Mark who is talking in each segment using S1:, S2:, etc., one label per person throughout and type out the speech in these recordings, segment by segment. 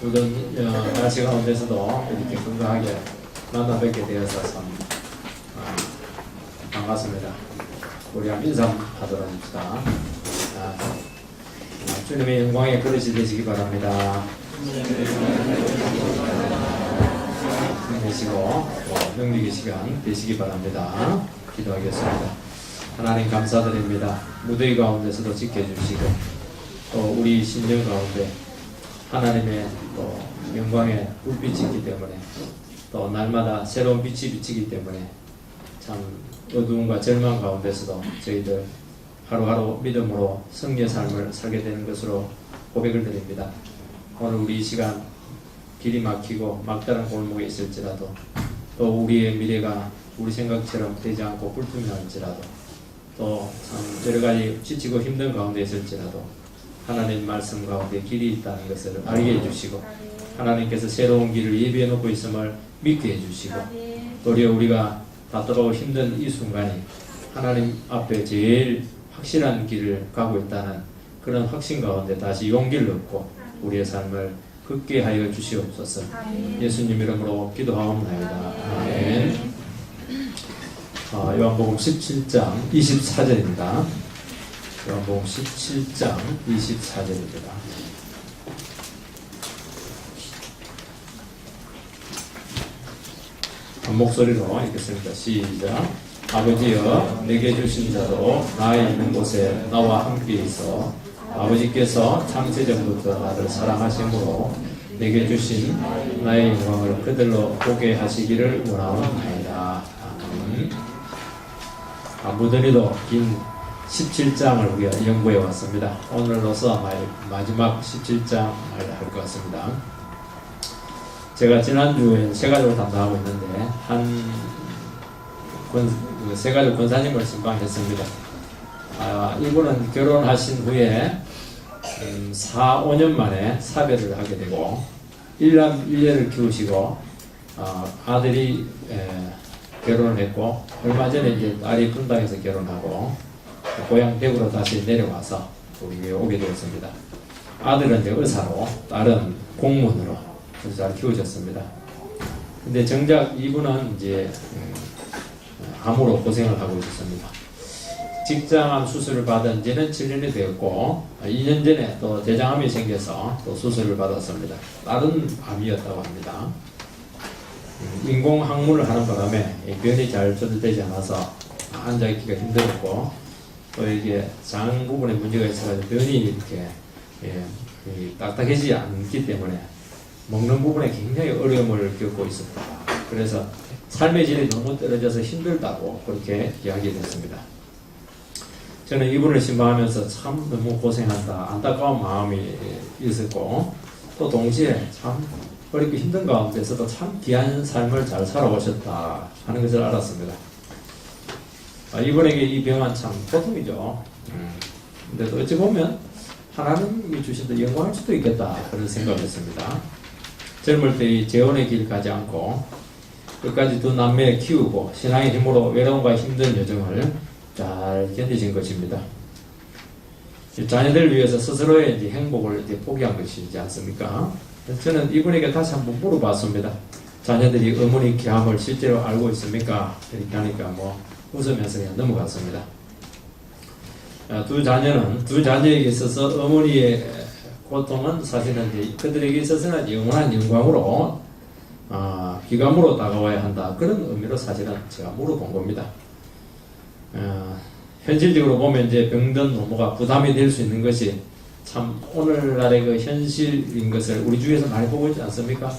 S1: 모든 날씨 가운데서도 이렇게 건강하게 만나 뵙게 되어서 참 반갑습니다. 우리 한번 인사하도록 합시다. 주님의 영광의 그릇이 되시기 바랍니다. 힘내시고 능력의 시간 되시기 바랍니다. 기도하겠습니다. 하나님 감사드립니다. 무더위 가운데서도 지켜주시고 또 우리 신령 가운데 하나님의 또 영광의 불빛이 있기 때문에 또 날마다 새로운 빛이 비치기 때문에 참 어두움과 절망 가운데서도 저희들 하루하루 믿음으로 승리의 삶을 살게 되는 것으로 고백을 드립니다. 오늘 우리 이 시간 길이 막히고 막다른 골목에 있을지라도 또 우리의 미래가 우리 생각처럼 되지 않고 불투명할지라도 또 참 여러 가지 지치고 힘든 가운데 있을지라도 하나님 말씀 가운데 길이 있다는 것을 알게 해주시고 하나님께서 새로운 길을 예비해 놓고 있음을 믿게 해주시고 또 우리가 다투고 힘든 이 순간이 하나님 앞에 제일 확실한 길을 가고 있다는 그런 확신 가운데 다시 용기를 얻고 우리의 삶을 굳게 하여 주시옵소서. 예수님 이름으로 기도하옵나이다. 아멘. 요한복음 17장 24절입니다. 요한복음 17장 24절입니다. 한 목소리로 읽겠습니다. 시작. 아버지여 내게 주신 자로 나의 있는 곳에 나와 함께 있어 아버지께서 창세전부터 나를 사랑하심으로 내게 주신 나의 영광을 그들로 보게 하시기를 원하옵나이다. 무더니도 긴 17장을 우리가 연구해 왔습니다. 오늘로서 마지막 17장 할 것 같습니다. 제가 지난주에 세가족을 담당하고 있는데 세가족 권사님을 신방했습니다. 이분은 결혼하신 후에 4, 5년 만에 사별을 하게 되고 1남 1녀를 키우시고 아들이 결혼을 했고 얼마 전에 이제 딸이 분당에서 결혼하고 고향 대구로 다시 내려와서 우리 교회에 오게 되었습니다. 아들은 이제 의사로 딸은 공무원으로 잘 키우셨습니다. 근데 정작 이분은 이제 암으로 고생을 하고 있었습니다. 직장암 수술을 받은 지는 7년이 되었고 2년 전에 또 대장암이 생겨서 또 수술을 받았습니다. 다른 암이었다고 합니다. 인공 항문을 하는 바람에 변이 잘 조절되지 않아서 앉아있기가 힘들었고 또 이게 장 부분에 문제가 있어서 변이 이렇게 딱딱해지지 않기 때문에 먹는 부분에 굉장히 어려움을 겪고 있었다. 그래서 삶의 질이 너무 떨어져서 힘들다고 그렇게 이야기했습니다. 저는 이분을 신방하면서 참 너무 고생한다, 안타까운 마음이 있었고 또 동시에 참 어렵고 힘든 가운데서도 참 귀한 삶을 잘 살아오셨다 하는 것을 알았습니다. 이분에게 이 병은 참 고통이죠. 근데 어찌 보면 하나님이 주신 영광일 수도 있겠다 그런 생각을 했습니다. 젊을 때의 재혼의 길 가지 않고 끝까지 두 남매 키우고 신앙의 힘으로 외로움과 힘든 여정을 잘 견디신 것입니다. 자녀들을 위해서 스스로의 이제 행복을 이제 포기한 것이지 않습니까? 저는 이분에게 다시 한번 물어봤습니다. 자녀들이 어머니 귀함을 실제로 알고 있습니까? 이렇게 하니까 웃으면서 그냥 넘어갔습니다. 두 자녀에게 있어서 어머니의 고통은 사실은 이제 그들에게 있어서는 영원한 영광으로 귀감으로 다가와야 한다. 그런 의미로 사실은 제가 물어본 겁니다. 현실적으로 보면 이제 병든 노모가 부담이 될 수 있는 것이 참 오늘날의 그 현실인 것을 우리 주위에서 많이 보고 있지 않습니까?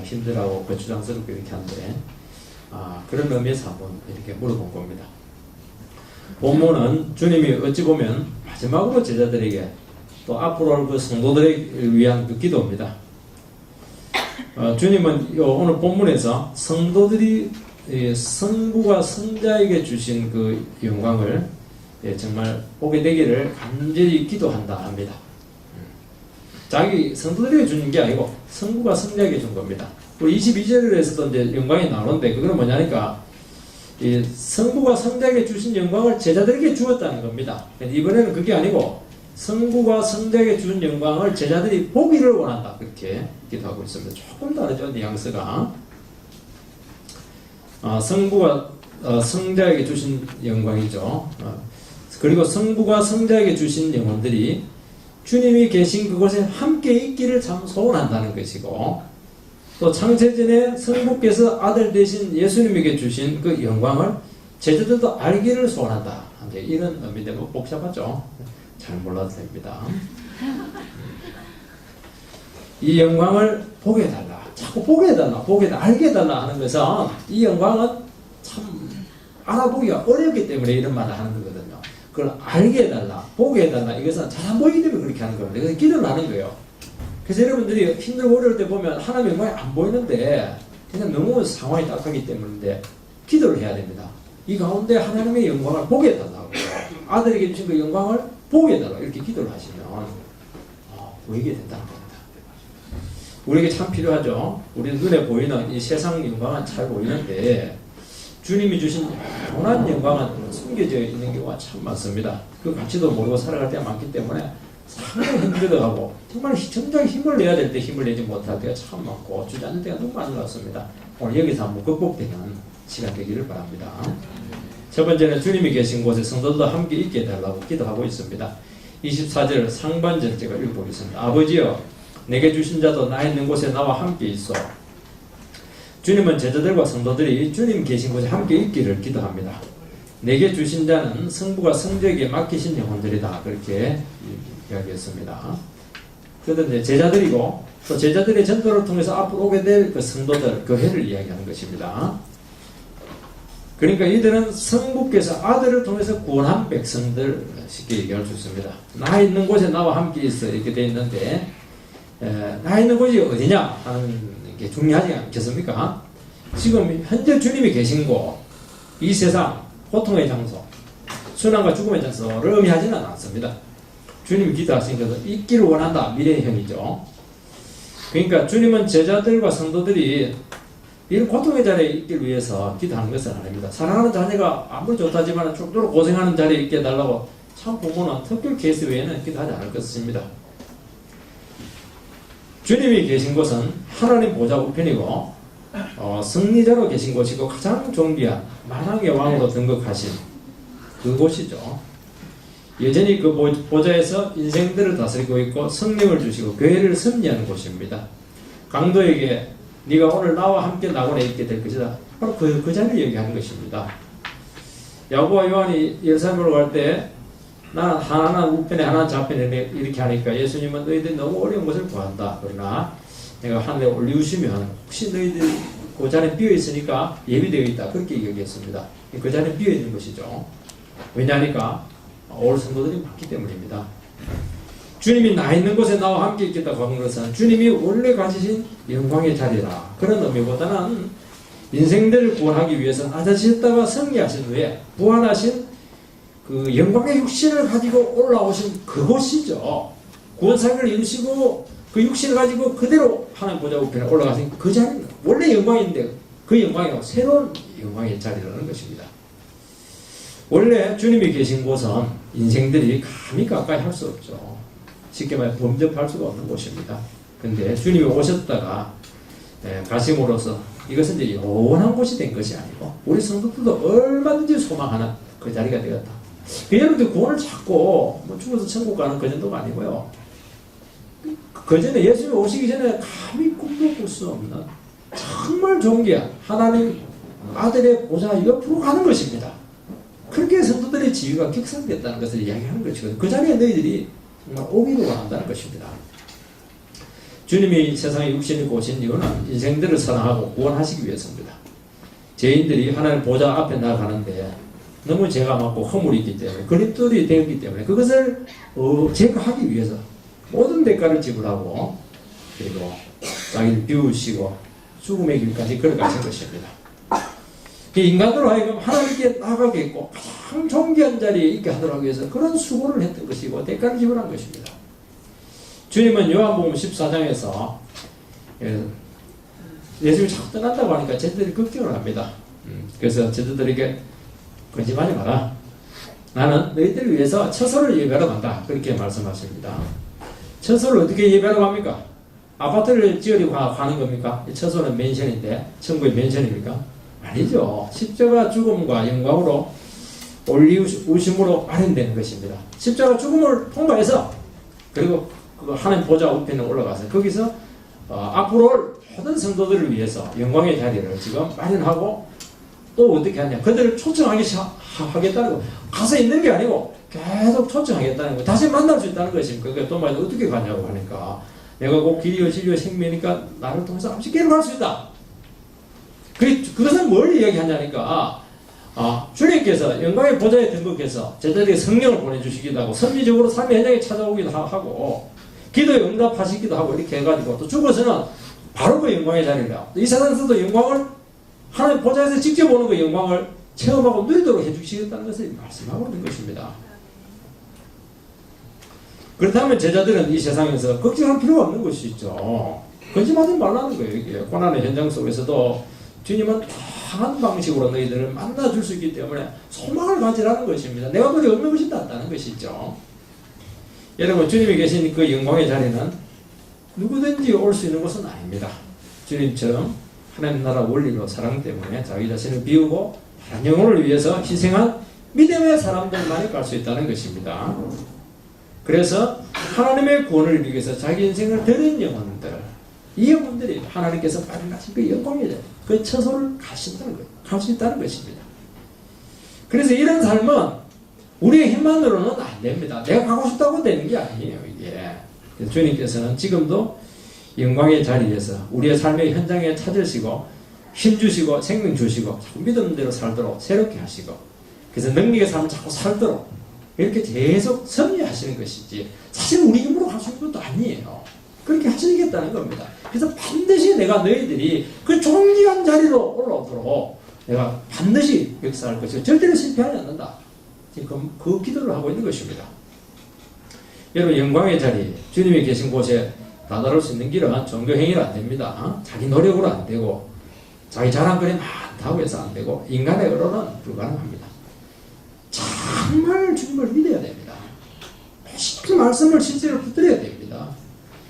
S1: 힘들하고 거추장스럽게 이렇게 하는데 그런 의미에서 한번 이렇게 물어본 겁니다. 본문은 주님이 어찌 보면 마지막으로 제자들에게 또 앞으로 올 그 성도들을 위한 그 기도입니다. 주님은 오늘 본문에서 성도들이 성부가 성자에게 주신 그 영광을 정말 보게 되기를 간절히 기도한다 합니다. 자기 성도들에게 주는 게 아니고 성부가 성자에게 준 겁니다. 우리 22절에서도 이제 영광이 나오는데 그거는 뭐냐니까 이 성부가 성자에게 주신 영광을 제자들에게 주었다는 겁니다. 이번에는 그게 아니고 성부가 성자에게 주신 영광을 제자들이 보기를 원한다. 그렇게 기도하고 있습니다. 조금 다르죠, 뉘앙스가. 성부가 성자에게 주신 영광이죠. 그리고 성부가 성자에게 주신 영혼들이 주님이 계신 그곳에 함께 있기를 참 소원한다는 것이고, 또 창세전에 성부께서 아들 되신 예수님에게 주신 그 영광을 제자들도 알기를 소원한다. 이런 의미인데 뭐 복잡하죠. 잘 몰라도 됩니다. 이 영광을 보게 해달라. 자꾸 보게 해달라. 알게 해달라 하는 것은 이 영광은 참 알아보기가 어렵기 때문에 이런 말을 하는 거거든요. 그걸 알게 해달라. 보게 해달라. 이것은 잘 안 보이기 때문에 그렇게 하는 겁니다. 그래서 기도를 하는 거예요. 그래서 여러분들이 힘들고 어려울 때 보면 하나님의 영광이 안 보이는데 그냥 너무 상황이 딱하기 때문인데 기도를 해야 됩니다. 이 가운데 하나님의 영광을 보게 해달라고. 아들에게 주신 그 영광을 보게 해달라고. 이렇게 기도를 하시면 보이게 된다는 겁니다. 우리에게 참 필요하죠. 우리 눈에 보이는 이 세상 영광은 잘 보이는데 주님이 주신 영원한 영광은 숨겨져 있는 경우가 참 많습니다. 그 가치도 모르고 살아갈 때가 많기 때문에 상당히 힘들어하고 정말 정작 힘을 내야 될 때 힘을 내지 못할 때가 참 많고 주저앉을 때가 너무 많이 났습니다. 오늘 여기서 한번 극복되는 시간 되기를 바랍니다. 첫 번째는 주님이 계신 곳에 성도들도 함께 있게 해달라고 기도하고 있습니다. 24절 상반절 제가 읽어보겠습니다. 아버지여 내게 주신 자도 나 있는 곳에 나와 함께 있어. 주님은 제자들과 성도들이 주님 계신 곳에 함께 있기를 기도합니다. 내게 주신 자는 성부가 성자에게 맡기신 영혼들이다. 그렇게 이야기했습니다. 그런데 제자들이고 또 제자들의 전도를 통해서 앞으로 오게 될 그 성도들, 교회를 이야기하는 것입니다. 그러니까 이들은 성부께서 아들을 통해서 구원한 백성들, 쉽게 얘기할 수 있습니다. 나 있는 곳에 나와 함께 있어 이렇게 되어 있는데 나 있는 곳이 어디냐 하는 게 중요하지 않겠습니까? 지금 현재 주님이 계신 곳, 이 세상 고통의 장소, 순환과 죽음의 장소를 의미하지는 않습니다. 주님이 기도하신 것은 있기를 원한다. 미래형이죠. 그러니까 주님은 제자들과 성도들이 이런 고통의 자리에 있기 위해서 기도하는 것은 아닙니다. 사랑하는 자녀가 아무리 좋다지만 죽도록 고생하는 자리에 있게 해달라고 참 부모는 특별 케이스 외에는 기도하지 않을 것입니다. 주님이 계신 곳은 하나님 보좌 우편이고 승리자로 계신 곳이고 가장 존귀한 만왕의 왕으로 등극하신 그곳이죠. 여전히 그 보좌에서 인생들을 다스리고 있고 성령을 주시고 교회를 섭리하는 곳입니다. 강도에게 네가 오늘 나와 함께 낙원에 있게 될 것이다. 바로 그 자리를 얘기하는 것입니다. 야고보와 요한이 예루살렘으로 갈 때 나는 하나는 우편에 하나는 좌편에 이렇게 하니까 예수님은 너희들이 너무 어려운 것을 구한다. 그러나 내가 하늘에 올리우시면 혹시 너희들 그 자리에 비어있으니까 예비되어 있다. 그렇게 얘기했습니다. 그 자리에 비어있는 것이죠. 왜냐하니까 올 성도들이 많기 때문입니다. 주님이 나 있는 곳에 나와 함께 있겠다고 하는 것은 주님이 원래 가지신 영광의 자리라. 그런 의미보다는 인생들을 구원하기 위해서 낮아지셨다가 승리하신 후에 부활하신 그 영광의 육신을 가지고 올라오신 그곳이죠. 구원사역을 이루시고 그 육신을 가지고 그대로 하나님 보좌 우편에 올라가신 그 자리는 원래 영광인데 그 영광이 새로운 영광의 자리라는 것입니다. 원래 주님이 계신 곳은 인생들이 감히 가까이 할 수 없죠. 쉽게 말해 범접할 수가 없는 곳입니다. 근데 주님이 오셨다가 가심으로써 이것은 이제 영원한 곳이 된 것이 아니고 우리 성도들도 얼마든지 소망하는 그 자리가 되었다. 여러분들 구원을 찾고 뭐 죽어서 천국 가는 그 정도가 아니고요. 그 전에 예수님이 오시기 전에 감히 꿈도 꿀 수 없는 정말 존귀한 하나님 아들의 보좌 옆으로 가는 것입니다. 그렇게 성도들의 지위가 격상됐다는 것을 이야기하는 것이거든요. 그 자리에 너희들이 정말 오기를 원한다는 것입니다. 주님이 세상에 육신이 오신 이유는 인생들을 사랑하고 구원하시기 위해서입니다. 죄인들이 하나님 보좌 앞에 나가는데 너무 죄가 많고 허물이 있기 때문에 걸림돌이 되었기 때문에 그것을 제거하기 위해서 모든 대가를 지불하고 그리고 자기를 비우시고 죽음의 길까지 걸어가신 것입니다. 인간으로 하여금 하나님께 나가겠고 가장 존귀한 자리에 있게 하도록 위해서 그런 수고를 했던 것이고 대가를 지불한 것입니다. 주님은 요한복음 14장에서 예수님이 자꾸 떠난다고 하니까 제자들이 걱정을 합니다. 그래서 제자들에게 거짓말하지 마라. 나는 너희들을 위해서 처소를 예배하러 간다. 그렇게 말씀하십니다. 처소를 어떻게 예배하러 갑니까? 아파트를 지으려고 가는 겁니까? 처소는 맨션인데 천국의 맨션입니까? 아니죠. 십자가 죽음과 영광으로 올리우심으로 마련되는 것입니다. 십자가 죽음을 통과해서 그리고 그 하나님 보좌 우편에 올라가서 거기서 앞으로 올 모든 성도들을 위해서 영광의 자리를 지금 마련하고 또 어떻게 하냐. 그들을 초청하겠다는 거. 가서 있는 게 아니고 계속 초청하겠다는 거. 다시 만날 수 있다는 것입니까? 그러니까 또 말해서 어떻게 가냐고 하니까 내가 곧 길이요 진리요 생명이니까 나를 통해서 함께 갈 수 있다. 그것은 뭘 이야기하냐니까 주님께서 영광의 보좌에 등극해서 제자들에게 성령을 보내주시기도 하고 선지적으로 삶의 현장에 찾아오기도 하고 기도에 응답하시기도 하고 이렇게 해가지고 또 죽어서는 바로 그 영광의 자리를 이 세상에서도 영광을 하나님 보좌에서 직접 오는 그 영광을 체험하고 누리도록 해주시겠다는 것을 말씀하고 있는 것입니다. 그렇다면 제자들은 이 세상에서 걱정할 필요가 없는 것이죠. 걱정하지 말라는 거예요. 이게 고난의 현장 속에서도 주님은 다양한 방식으로 너희들을 만나줄 수 있기 때문에 소망을 가지라는 것입니다. 내가 그리 없는 것이 낫다는 것이죠. 여러분 주님이 계신 그 영광의 자리는 누구든지 올 수 있는 것은 아닙니다. 주님처럼 하나님 나라 원리로 사랑 때문에 자기 자신을 비우고 다른 영혼을 위해서 희생한 믿음의 사람들만이 갈 수 있다는 것입니다. 그래서 하나님의 구원을 위해서 자기 인생을 드린 영혼들, 이 영혼들이 하나님께서 마련하신 그 영광의 자리, 그 처소를 가신다는 거예요. 갈 수 있다는 것입니다. 그래서 이런 삶은 우리의 힘만으로는 안 됩니다. 내가 가고 싶다고 되는 게 아니에요, 이게. 그래서 주님께서는 지금도 영광의 자리에서 우리의 삶의 현장에 찾으시고 힘 주시고 생명 주시고 믿음대로 살도록 새롭게 하시고 그래서 능력의 삶을 자꾸 살도록 이렇게 계속 섭리하시는 것이지 사실 우리 힘으로 할 수 있는 것도 아니에요. 그렇게 하시겠다는 겁니다. 그래서 반드시 내가 너희들이 그 존귀한 자리로 올라오도록 내가 반드시 역사할 것이고 절대로 실패하지 않는다. 지금 그 기도를 하고 있는 것입니다. 여러분 영광의 자리 주님이 계신 곳에 다다를 수 있는 길은 종교행위로 안 됩니다. 자기 노력으로 안 되고 자기 자랑거리 많다고 해서 안 되고 인간의 의로는 불가능합니다. 정말 주님을 믿어야 됩니다. 그 말씀을 실제로 붙들어야 됩니다.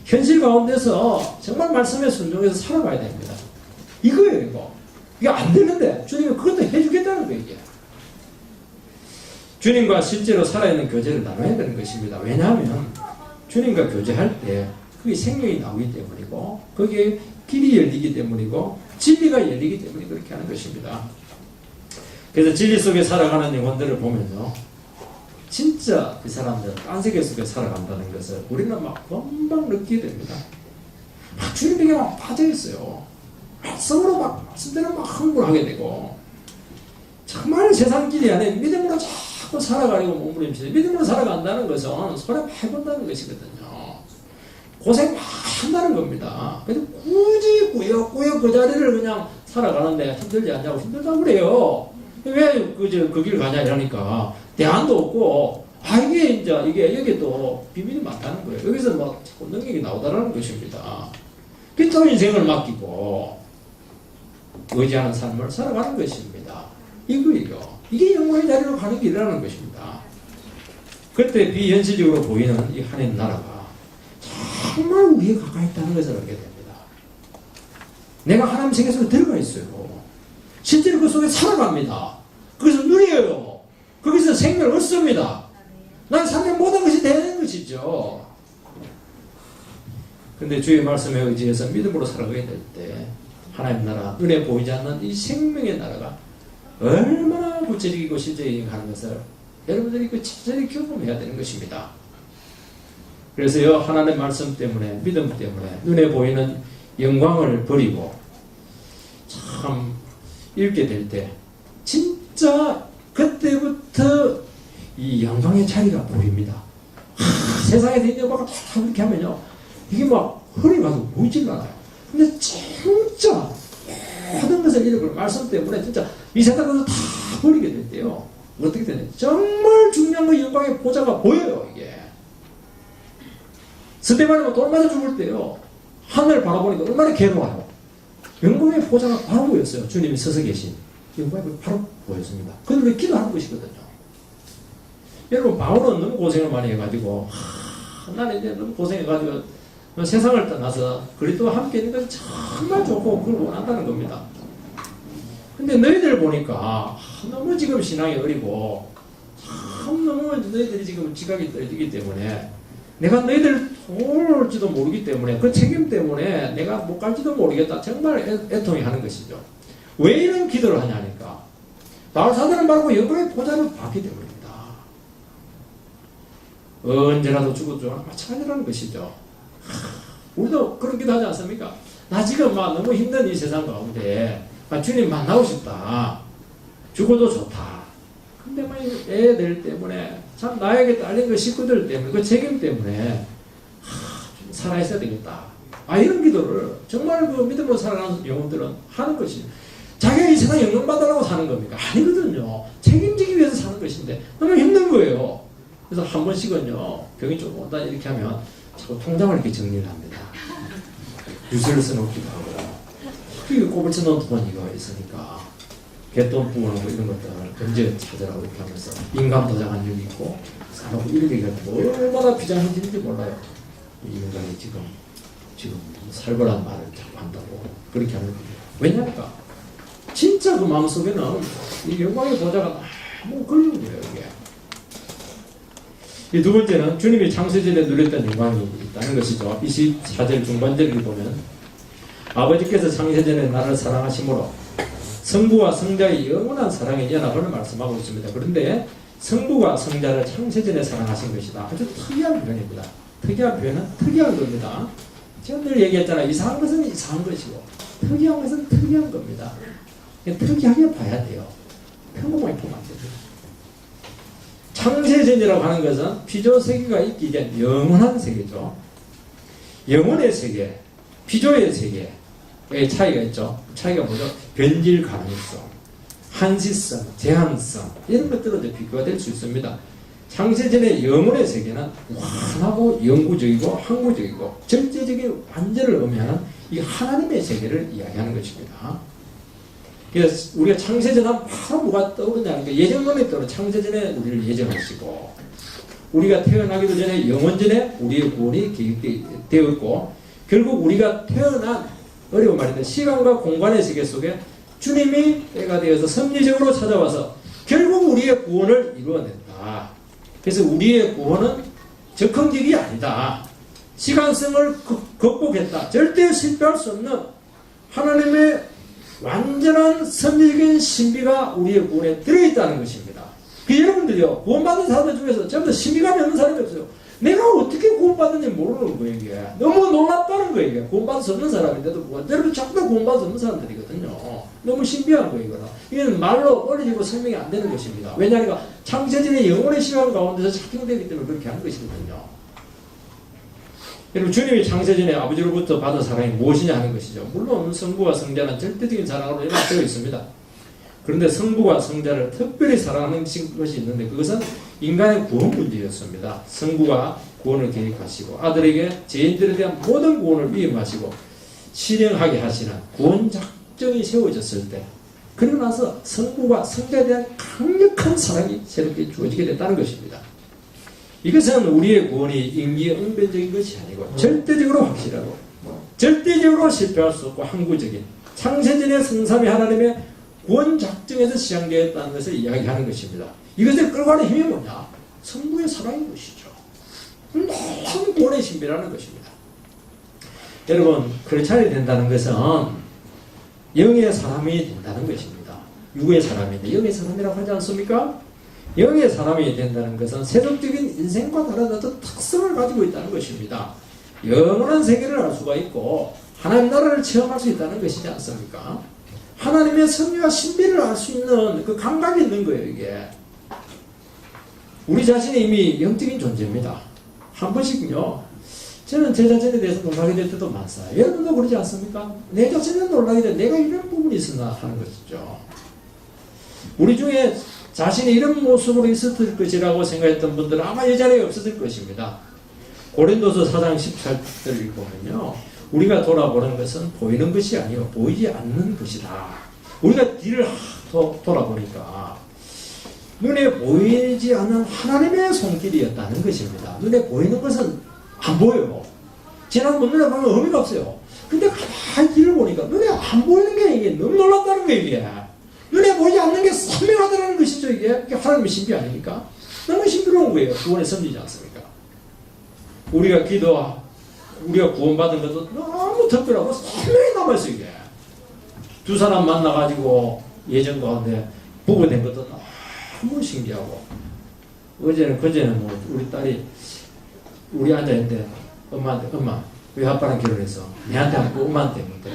S1: 현실 가운데서 정말 말씀에 순종해서 살아가야 됩니다. 이거예요, 이거. 이게 안 되는데 주님이 그것도 해주겠다는 거예요, 이게. 주님과 실제로 살아있는 교제를 나눠야 되는 것입니다. 왜냐하면 주님과 교제할 때 그게 생명이 나오기 때문이고 거기에 길이 열리기 때문이고 진리가 열리기 때문에 그렇게 하는 것입니다. 그래서 진리 속에 살아가는 영혼들을 보면요 진짜 그 사람들 딴 세계 속에 살아간다는 것을 우리는 막 금방 느끼게 됩니다. 막 주님에게 막 빠져있어요. 말씀으로 막 말씀대로 막 흥분하게 되고 정말 세상 길이 안에 믿음으로 자꾸 살아가려고 몸부림치죠. 믿음으로 살아간다는 것은 손에 많이 본다는 것이거든요. 고생 막 한다는 겁니다. 근데 굳이 꾸역꾸역 그 자리를 그냥 살아가는데 힘들지 않냐고 힘들다고 그래요. 왜 그 길 가냐 이러니까 대안도 없고 이게 여기 또 비밀이 많다는 거예요. 여기서 막 자꾸 능력이 나오다라는 것입니다. 또 인생을 맡기고 의지하는 삶을 살아가는 것입니다. 이게 영광의 자리로 가는 길이라는 것입니다. 그때 비현실적으로 보이는 이 하나님 나라가 정말 우리에 가까이 있다는 것을 알게 됩니다. 내가 하나님 세계 속에 들어가 있어요. 실제로 그 속에 살아갑니다. 거기서 누려요. 거기서 생명을 얻습니다. 난 삶의 모든 것이 되는 것이죠. 근데 주의 말씀에 의지해서 믿음으로 살아가게 될 때 하나님 나라, 눈에 보이지 않는 이 생명의 나라가 얼마나 구체적이고 실제적인 하는 것을 여러분들이 그 진짜로 경험해야 되는 것입니다. 그래서요 하나님의 말씀 때문에 믿음 때문에 눈에 보이는 영광을 버리고 참 읽게 될 때 진짜 그때부터 이 영광의 자리가 보입니다. 세상에 있는 막 다 그렇게 하면요 이게 막 허리 가서 보이질 않아요. 근데 진짜 모든 것을 잃어버려 말씀 때문에 진짜 이 세상에서 다 버리게 될 때요 어떻게 되냐 정말 중요한 거 영광의 보좌가 보여요. 이게 스테반이 돌 맞아 죽을 때요 하늘을 바라보니까 얼마나 괴로워요. 영광의 보좌가 바로 보였어요. 주님이 서서 계신 영광의 보좌가 바로 보였습니다. 그들이 기도하는 것이거든요. 여러분 바울은 너무 고생을 많이 해가지고 나는 이제 너무 고생해가지고 세상을 떠나서 그리스도와 함께 있는 것이 정말 좋고 그걸 원한다는 겁니다. 근데 너희들 보니까 너무 지금 신앙이 어리고 참 너무 너희들이 지금 지각이 떨어지기 때문에 내가 너희들 도울지도 모르기 때문에 그 책임 때문에 내가 못 갈지도 모르겠다. 정말 애통이 하는 것이죠. 왜 이런 기도를 하냐니까 바울 사도는 바로 영광의 보좌를 받기 때문입니다. 언제라도 죽어도 마찬가지라는 것이죠. 우리도 그런 기도 하지 않습니까? 나 지금 막 너무 힘든 이 세상 가운데 주님 만나고 싶다. 죽어도 좋다. 근데 막 애들 때문에 참 나에게 딸린 그 식구들 때문에 그 책임 때문에 좀 살아있어야 되겠다. 이런 기도를 정말 그 믿음으로 살아가는 영혼들은 하는 것이 자기가 이 세상 영광 받으려고 사는 겁니까? 아니거든요. 책임지기 위해서 사는 것인데 너무 힘든 거예요. 그래서 한 번씩은요 병이 좀 온다 이렇게 하면 자꾸 통장을 이렇게 정리를 합니다. 유서를 써놓기도 하고 그리고 꼽을 쳐놓은 돈이가 있으니까 개돈 부모는 뭐 이런 것들을 언제 찾으라고 이렇게 하면서 인감 도장한 적이 있고 사놓고 이렇게 얼마나 비장한지인지 몰라요. 이 인간이 지금 살벌한 말을 자꾸 한다고 그렇게 하는 거예요. 왜냐니까 진짜 그 마음속에는 이 영광의 보좌가 너무 걸린 거예요. 이게. 이 두 번째는 주님이 창세전에 누렸던 영광이 있다는 것이죠. 24절 중반절을 보면 아버지께서 창세전에 나를 사랑하심으로 성부와 성자의 영원한 사랑의 연합을 말씀하고 있습니다. 그런데 성부가 성자를 창세전에 사랑하신 것이다. 아주 특이한 표현입니다. 특이한 표현은 특이한 겁니다. 제가 늘 얘기했잖아요. 이상한 것은 이상한 것이고 특이한 것은 특이한 겁니다. 특이하게 봐야 돼요. 평범하게 보면 안 돼요. 창세전이라고 하는 것은 피조세계가 있기 전 영원한 세계죠. 영원의 세계, 피조의 세계의 차이가 있죠. 차이가 뭐죠? 변질 가능성, 한시성, 제한성 이런 것들로 비교가 될 수 있습니다. 창세전의 영원의 세계는 완하고 영구적이고 항구적이고 절대적인 완전을 의미하는 이 하나님의 세계를 이야기하는 것입니다. 그래서 우리가 창세전 하면 바로 뭐가 떠오르냐는 게 예정론이 떠오르는 창세전에 우리를 예정하시고 우리가 태어나기도 전에 영원전에 우리의 구원이 계획되어 있고 결국 우리가 태어난 어려운 말인데 시간과 공간의 세계 속에 주님이 때가 되어서 섭리적으로 찾아와서 결국 우리의 구원을 이루어낸다. 그래서 우리의 구원은 적응적이 아니다. 시간성을 극복했다. 절대 실패할 수 없는 하나님의 완전한 섭리적인 신비가 우리의 구원에 들어있다는 것입니다. 그 여러분들요 구원받은 사람들 중에서 전부 다 신비감이 없는 사람이 없어요. 내가 어떻게 구원받는지 모르는 거예요. 이게 너무 놀랍다는 거예요. 이게 구원받을 수 없는 사람인데도 여러분 자꾸 구원받을 수 없는 사람들이거든요. 너무 신비한 거예요. 이거는 말로 어려지고 설명이 안 되는 것입니다. 왜냐하면 창세전의 영혼의 시간 가운데서 작용되기 때문에 그렇게 하는 것이거든요. 여러분 주님이 창세전에 아버지로부터 받은 사랑이 무엇이냐 하는 것이죠. 물론 성부와 성자는 절대적인 사랑으로 연합되어 있습니다. 그런데 성부와 성자를 특별히 사랑하는 것이 있는데 그것은 인간의 구원 문제였습니다. 성부가 구원을 계획하시고 아들에게 죄인들에 대한 모든 구원을 위임하시고 실행하게 하시는 구원 작정이 세워졌을 때 그러고 나서 성부와 성자에 대한 강력한 사랑이 새롭게 주어지게 됐다는 것입니다. 이것은 우리의 구원이 임기응변적인 것이 아니고 절대적으로 확실하고 절대적으로 실패할 수 없고 항구적인 창세전의 성삼위 하나님의 구원 작정에서 시작되었다는 것을 이야기하는 것입니다. 이것을 끌고 가는 힘이 뭐냐? 성부의 사랑인 것이죠. 놀라운 구원의 신비라는 것입니다. 여러분 크리스찬이 된다는 것은 영의 사람이 된다는 것입니다. 육의 사람인데 영의 사람이라고 하지 않습니까? 영의 사람이 된다는 것은 세속적인 인생과 다른 어떤 특성을 가지고 있다는 것입니다. 영원한 세계를 알 수가 있고 하나님 나라를 체험할 수 있다는 것이지 않습니까? 하나님의 섭리와 신비를 알 수 있는 그 감각이 있는 거예요. 이게 우리 자신이 이미 영적인 존재입니다. 한 번씩요 저는 제 자신에 대해서 놀라게 될 때도 많아요. 여러분도 그러지 않습니까? 내 자신은 놀라게 돼 내가 이런 부분이 있었나 하는 것이죠. 우리 중에 자신이 이런 모습으로 있었을 것이라고 생각했던 분들은 아마 이 자리에 없었을 것입니다. 고린도서 4장 14절을 보면요. 우리가 돌아보는 것은 보이는 것이 아니요 보이지 않는 것이다. 우리가 뒤를 돌아보니까 눈에 보이지 않는 하나님의 손길이었다는 것입니다. 눈에 보이는 것은 안 보여요. 지난번 눈에 보면 의미가 없어요. 근데 가만히 길을 보니까 눈에 안 보이는 게 이게 너무 놀랍다는 거예요. 이게 눈에 보이지 않는 게 선명하다는 것이죠. 이게 하나님의 신비 아닙니까? 너무 신비로운 거예요. 구원에 섬기지 않습니까? 우리가 우리가 구원받은 것도 너무 특별하고 선명히 남아있어요. 이게 두 사람 만나가지고 예전 가운데 보게 된 것도 너무 신기하고, 그제는 뭐 우리 딸이 우리 앉아있는데 엄마한테, 엄마 왜 아빠랑 결혼했어? 내한테 안 묻고 엄마한테 묻고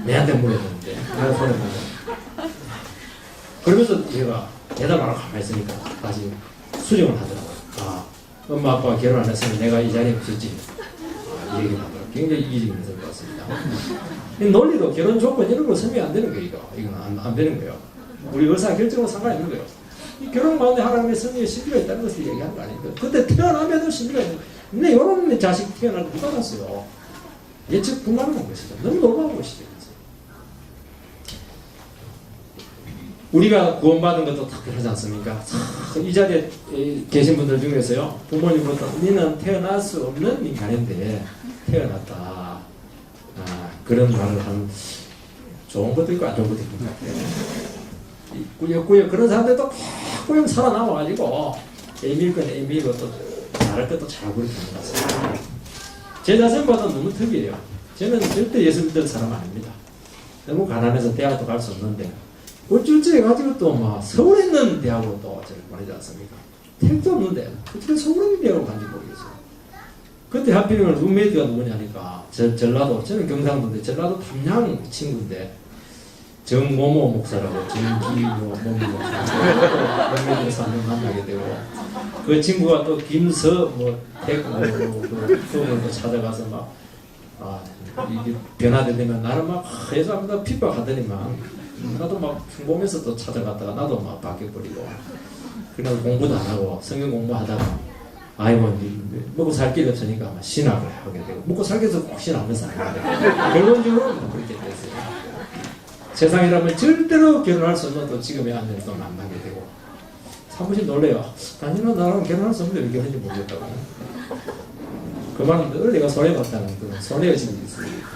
S1: 내한테 물어보는데 내가 손에 보고, 그러면서 얘가 대답하고 가만히 있으니까 다시 수정을 하더라고요. 아, 엄마 아빠가 결혼 안 했으면 내가 이 자리에 없었지. 이 얘기를 하더라고요. 굉장히 이기적인 해석인 것 같습니다. 이 논리도 결혼 조건 이런 거 설명이 안 되는 거예요. 이건 안 되는 거예요. 우리 의사 결정과 상관이 있는 거예요. 이 결혼 가운데 하나님의 성령의 신비가 있다는 것을 얘기하는 거 아닙니까? 그때 태어나면도 신비가 있는 거예요. 근데 이런 자식 태어날 때 누가 났어요? 예측 불가능한 것이죠. 너무 놀라운 것이죠. 우리가 구원받은 것도 특별하지 않습니까? 이 자리에 계신 분들 중에서요, 부모님부터 너는 태어날 수 없는 인간인데 태어났다. 그런 말을 하는, 좋은 것도 있고 안 좋은 것도 있는 것 같아요. 꾸역꾸역 그런 사람들도 꾸역 살아남아가지고 애밀 건 애밀고 또 잘할 것도 잘 그렇게 하는 것 같습니다. 제 자신보다 너무 특이해요. 저는 절대 예수 믿을 사람 아닙니다. 너무 가난해서 대학도 갈 수 없는데 어쩔지 해가지고 또 막 서울에 있는 대학으로 또 저를 보내지 않습니까? 택도 없는데 어떻게 서울에 있는 대학으로 간지 모르겠어요. 그때 하필이면 룸메이트가 누구냐니까 전라도, 저는 경상도인데 전라도 담양 친구인데 정모모 목사라고 정기모 목사 룸메이트에서 한명 만나게 되고, 그 친구가 또 김서 그 수업을 찾아가서 막 이게 변화되면 나는 막 여자보다 핍박하더니만 나도 막 보면서 또 찾아갔다가 나도 막 바뀌어버리고, 그냥 공부도 안 하고 성경 공부하다가 아이고 먹고 살 길이 없으니까 막 신학을 하게 되고, 먹고 살기 위해서 꼭 신하면서 하게 되고, 결론적으로 그렇게 됐어요. 세상이라면 절대로 결혼할 수 없는 또 지금의 안전을 또 만나게 되고, 사무실 놀래요. 당신은 나랑 결혼할 수 없는데 왜 결혼인지 모르겠다고. 그 말은 늘 내가 손해봤다는 그런 손해의식이 있습니다.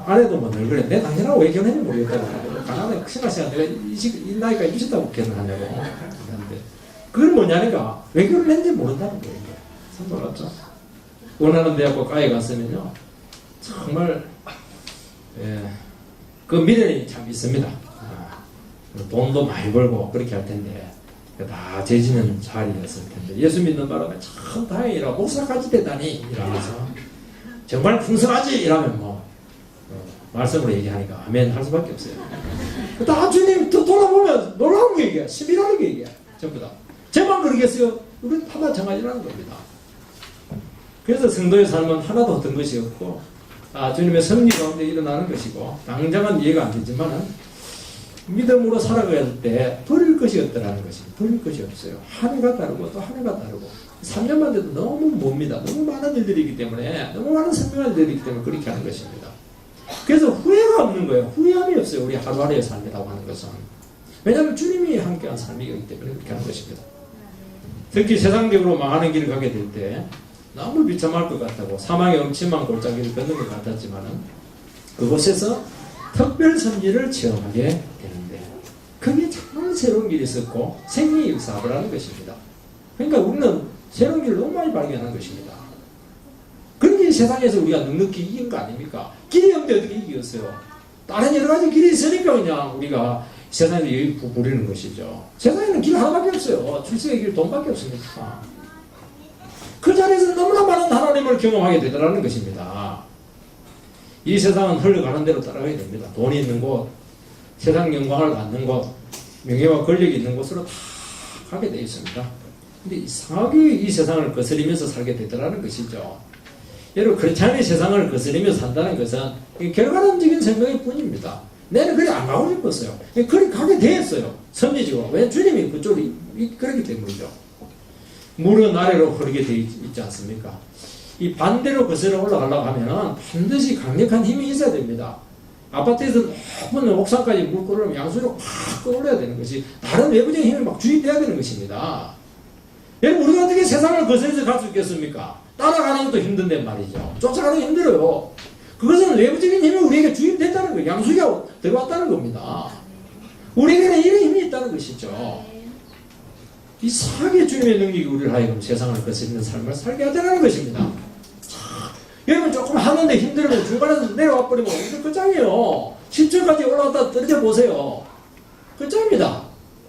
S1: 아내도 뭐 늘 그래. 내 당신하고 왜 결혼했는지 모르겠다고. 가난해 심하시야 내가 이 나이까지 미쳤다고 결혼하냐고 하는데, 그건 뭐냐니까 왜 결혼했는지 모른다는 거예요. 참 놀랍죠. 원하는 대학교까지 갔으면요 정말 그 미련이 참 있습니다. 돈도 많이 벌고 그렇게 할 텐데 다 재지는 자리였을 텐데, 예수 믿는 바람에 참 다행이라 목사까지 되다니 이러면서 정말 풍성하지 이러면 뭐 말씀으로 얘기하니까 아멘 할 수밖에 없어요. 다 주님 또 돌아보면 놀라운 게 이게 신비라는 게 이게 전부 다 제만 그러겠어요? 우리는 하나 정하지라는 겁니다. 그래서 성도의 삶은 하나도 어떤 것이 없고 주님의 섭리 가운데 일어나는 것이고, 당장은 이해가 안 되지만은 믿음으로 살아갈 때 버릴 것이 없다라는 것입니다. 버릴 것이 없어요. 한 해가 다르고 또 한 해가 다르고 3년만 돼도 너무 멉니다. 너무 많은 일들이기 때문에, 너무 많은 생명한 일들이기 때문에 그렇게 하는 것입니다. 그래서 후회가 없는 거예요. 후회함이 없어요. 우리 하루하루의 삶이라고 하는 것은. 왜냐하면 주님이 함께한 삶이기 때문에 그렇게 하는 것입니다. 특히 세상적으로 망하는 길을 가게 될 때 너무 비참할 것 같다고 사망의 엄침한 골짜기를 걷는 것 같았지만은 그곳에서 특별 선지를 체험하게 되는데, 그게 참 새로운 길이 있었고 생명의 역사를 하는 것입니다. 그러니까 우리는 새로운 길을 너무 많이 발견한 것입니다. 그런 게 세상에서 우리가 넉넉히 이긴 거 아닙니까? 길이 없는데 어떻게 이겼어요? 다른 여러 가지 길이 있으니까 그냥 우리가 세상에서 여기 부리는 것이죠. 세상에는 길 하나밖에 없어요. 출세의 길 돈밖에 없으니까. 그 자리에서 너무나 많은 하나님을 경험하게 되더라는 것입니다. 이 세상은 흘러가는 대로 따라가야 됩니다. 돈이 있는 곳, 세상 영광을 갖는 곳, 명예와 권력이 있는 곳으로 다 가게 되어 있습니다. 근데 이상하게 이 세상을 거스리면서 살게 되더라는 것이죠. 여러분, 그렇지 않은 세상을 거스리면서 산다는 것은 결과론적인 생각일 뿐입니다. 내는 그리 안 가고 싶었어요. 그리 가게 되었어요. 선지적으로. 왜? 주님이 그쪽으로 그렇기 때문이죠. 물은 아래로 흐르게 되어 있지 않습니까? 이 반대로 거슬러 올라가려고 하면 반드시 강력한 힘이 있어야 됩니다. 아파트에서 높은 옥상까지 물 끌어오면 양수로 확 끌어올려야 되는 것이 다른 외부적인 힘이 막 주입돼야 되는 것입니다. 여러분 우리가 어떻게 세상을 거슬려서 갈 수 있겠습니까? 따라가는 것도 힘든데 말이죠. 쫓아가는 게 힘들어요. 그것은 외부적인 힘이 우리에게 주입됐다는 거예요. 양수가 들어왔다는 겁니다. 우리에게는 이런 힘이 있다는 것이죠. 이상하게 주님의 능력이 우리를 하여금 세상을 거스리는 삶을 살게 하자는 것입니다. 여러분 조금 하는데 힘들면 중간에서 내려와 버리면 이게 끝장이에요. 10절까지 올라갔다 떨어져 보세요. 끝장입니다.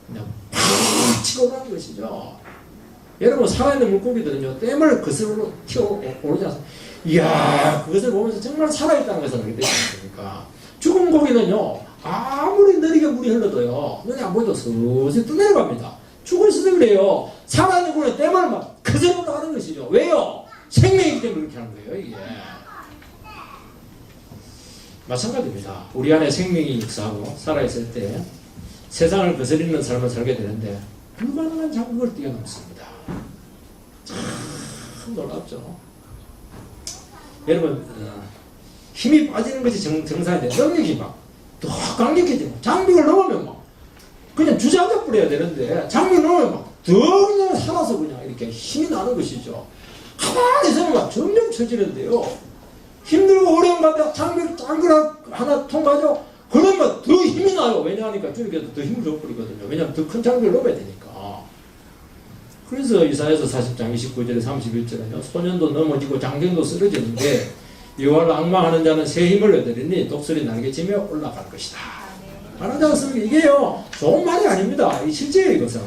S1: 그냥 팍 치고 가는 것이죠. 여러분 살아있는 물고기들은요 댐을 거슬러 튀어 오르지 않습니까? 이야 그것을 보면서 정말 살아있다는 것을 알게 되지 않습니까? 죽은 고기는요 아무리 느리게 물이 흘러도요 눈에 안 보여도 슬슬 떠내려갑니다. 죽어있어서 그래요. 살아있는 고기는 댐을 막 거슬러 올라가는 것이죠. 왜요? 생명이기 때문에 그렇게 하는 거예요. 이게 마찬가지입니다. 우리 안에 생명이 역사하고 살아있을 때 세상을 거스리는 삶을 살게 되는데 불가능한 자극을 뛰어넘습니다. 참 놀랍죠. 여러분 힘이 빠지는 것이 정상인데 능력이 막 더 강력해지고 장벽을 넘으면 막 그냥 주저앉아 버려야 되는데 장벽을 넘으면 막 더 그냥 살아서 그냥 이렇게 힘이 나는 것이죠. 가만히 있으면 막 점점 처지는데요. 힘들고 어려운 가운데 장벽 하나 통과하죠. 그러면 더 힘이 나요. 왜냐하니까 주님께서 더 힘을 줘버리거든요. 왜냐하면 더 큰 장벽을 넘어야 되니까. 그래서 이사야서 40장 29절에 31절에요. 소년도 넘어지고 장정도 쓰러지는데 여호와를 앙망하는 자는 새 힘을 얻으리니 독수리 날개치며 올라갈 것이다. 말하지 않습니까? 이게요. 좋은 말이 아닙니다. 이 실제예요. 이것은.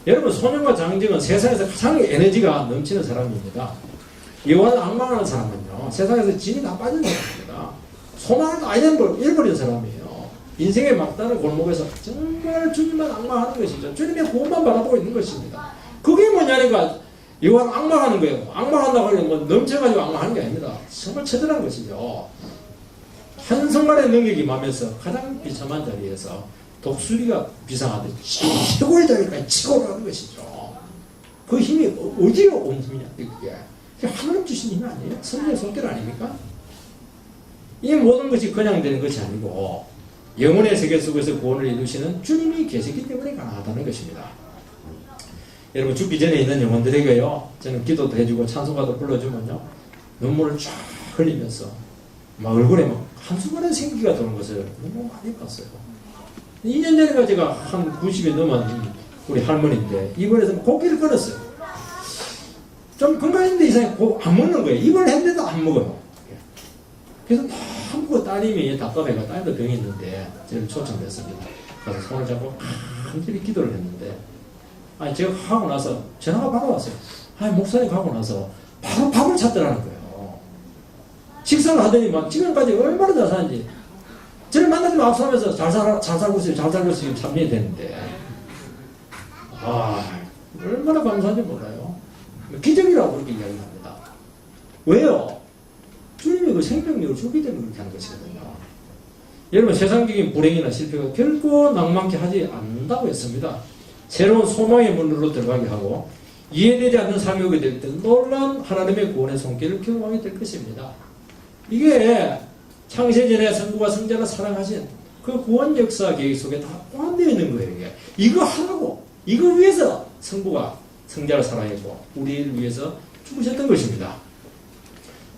S1: 여러분 소년과 장정은 세상에서 가장 에너지가 넘치는 사람입니다. 여호와를 앙망하는 사람은요. 세상에서 진이 다 빠진 사람입니다. 소망을 다 잃어버린 사람이에요. 인생의 막다른 골목에서 정말 주님만 앙망하는 것이죠. 주님의 구원만 바라보고 있는 것입니다. 그게 뭐냐니까 여호와를 앙망하는 거예요. 앙망한다고 하면 뭐 넘쳐가지고 앙망하는 게 아닙니다. 정말 처절한 것이죠. 한순간의 능력이 임하면서 가장 비참한 자리에서 독수리가 비상하듯 최고의 자리까지 치고 올라가는 것이죠. 그 힘이 어디로 온 힘이냐 그게 하나님 주신 힘이 아니에요? 성령의 손길 아닙니까? 이 모든 것이 그냥 되는 것이 아니고 영혼의 세계 속에서 구원을 이루시는 주님이 계시기 때문에 가능하다는 것입니다. 여러분 죽기 전에 있는 영혼들에게요 저는 기도도 해주고 찬송가도 불러주면요 눈물을 쫙 흘리면서 막 얼굴에 막 한순간에 생기가 도는 것을 너무 많이 봤어요. 2년 전에 제가 한 90이 넘은 우리 할머니인데 입원해서 고기를 끊었어요. 좀 건강인데 이상하게 안 먹는 거예요. 입원을 했는데도 안 먹어요. 그래서 너무 따님이 답답해가 딸도 병이 있는데 저를 초청됐습니다. 그래서 손을 잡고 간절히 기도를 했는데 아니 제가 하고 나서 전화가 바로 왔어요. 아니 목사님 가고 나서 바로 밥을 찾더라는 거예요. 식사를 하더니 막 지금까지 얼마나 잘 사는지 저를 만나지 마 앞서면서 잘 살고 있어요. 잘 살고 있어요. 3년이 됐는데 얼마나 감사한지 몰라요. 기적이라고 그렇게 이야기합니다. 왜요? 주님이 그 생명력을 주기 때문에 그렇게 하는 것이거든요. 여러분 세상적인 불행이나 실패가 결코 낭만케 하지 않는다고 했습니다. 새로운 소망의 문으로 들어가게 하고 이해되지 않는 삶이 오게 될 때 놀라운 하나님의 구원의 손길을 경험하게 될 것입니다. 이게 창세전에 성부가 성자를 사랑하신 그 구원 역사 계획 속에 다 포함되어 있는 거예요. 이거 하라고 이거 위해서 성부가 성자를 사랑했고 우리를 위해서 죽으셨던 것입니다.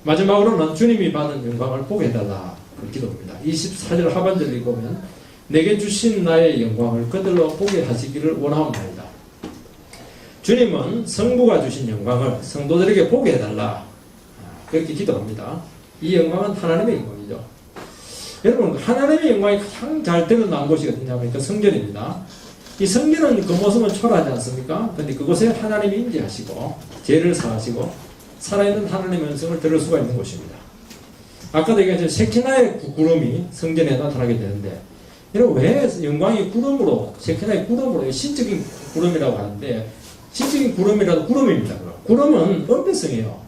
S1: 마지막으로는 주님이 받은 영광을 보게 해달라 그 기도입니다. 24절 하반절을 읽으면 내게 주신 나의 영광을 그들로 보게 하시기를 원하옵나이다. 주님은 성부가 주신 영광을 성도들에게 보게 해달라 그렇게 기도합니다. 이 영광은 하나님의 영광이죠. 여러분 하나님의 영광이 가장 잘 드러난 곳이 어디냐면 그 성전입니다. 이 성전은 그 모습은 초라하지 않습니까? 그런데 그곳에 하나님이 임재하시고 죄를 사하시고 살아있는 하나님의 음성을 들을 수가 있는 곳입니다. 아까도 얘기했죠. 세키나의 구름이 성전에 나타나게 되는데 여러분 왜 영광이 구름으로 세키나의 구름으로 신적인 구름이라고 하는데 신적인 구름이라도 구름입니다. 구름은 은폐성이에요.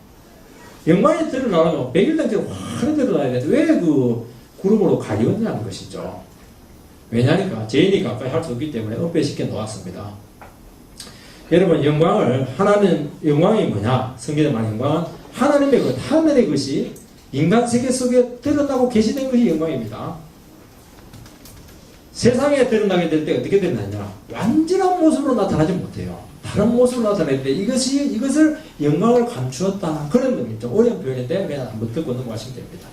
S1: 영광이 드러나려면 백일단처럼 확 드러나야 되는데 왜 그 구름으로 가리웠냐는 것이죠. 왜냐니까 죄인이 가까이 할 수 없기 때문에 은폐시켜 놓았습니다. 여러분 영광이 뭐냐? 성경에 말한 영광은 하나님의 것, 하늘의 것이 인간 세계 속에 드러나고 계시는 것이 영광입니다. 세상에 드러나게 될 때 어떻게 드러나냐? 완전한 모습으로 나타나지 못해요. 다른 모습으로 나타나는데 이것을 영광을 감추었다. 그런 의미죠. 어려운 표현인데 그냥 한번 듣고 넘어가시면 됩니다.